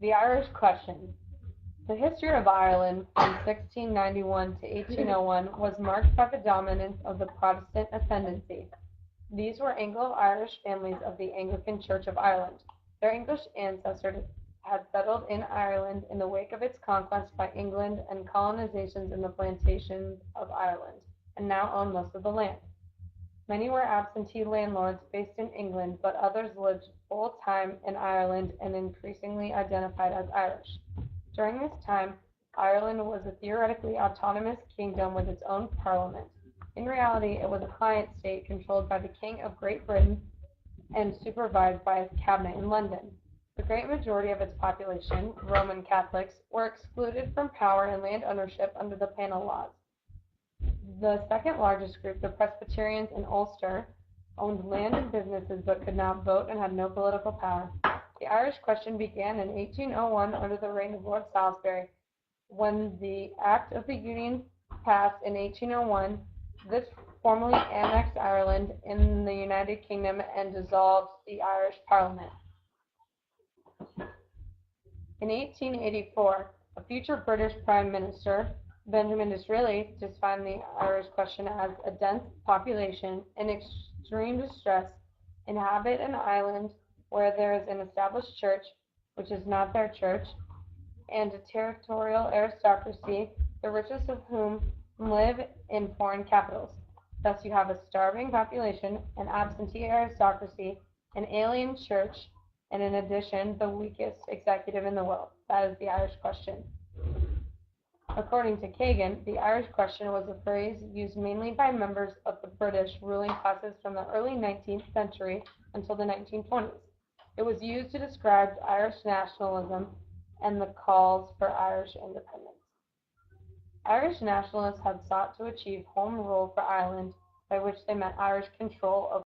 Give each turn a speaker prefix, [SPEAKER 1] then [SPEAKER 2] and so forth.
[SPEAKER 1] The Irish Question. The history of Ireland from 1691 to 1801 was marked by the dominance of the Protestant ascendancy. These were Anglo-Irish families of the Anglican Church of Ireland. Their English ancestors had settled in Ireland in the wake of its conquest by England and colonizations in the plantations of Ireland, and now own most of the land. Many were absentee landlords based in England, but others lived full-time in Ireland and increasingly identified as Irish. During this time, Ireland was a theoretically autonomous kingdom with its own parliament. In reality, it was a client state controlled by the King of Great Britain and supervised by his cabinet in London. The great majority of its population, Roman Catholics, were excluded from power and land ownership under the Penal Laws. The second largest group, the Presbyterians in Ulster, owned land and businesses but could not vote and had no political power. The Irish Question began in 1801 under the reign of Lord Salisbury. When the Act of the Union passed in 1801, this formally annexed Ireland in the United Kingdom and dissolved the Irish Parliament. In 1884, a future British Prime Minister, Benjamin Disraeli, defined the Irish Question as a dense population in extreme distress inhabit an island where there is an established church, which is not their church, and a territorial aristocracy, the richest of whom live in foreign capitals. Thus you have a starving population, an absentee aristocracy, an alien church, and in addition, the weakest executive in the world. That is the Irish Question. According to Kagan, the Irish Question was a phrase used mainly by members of the British ruling classes from the early 19th century until the 1920s. It was used to describe Irish nationalism and the calls for Irish independence. Irish nationalists had sought to achieve home rule for Ireland, by which they meant Irish control over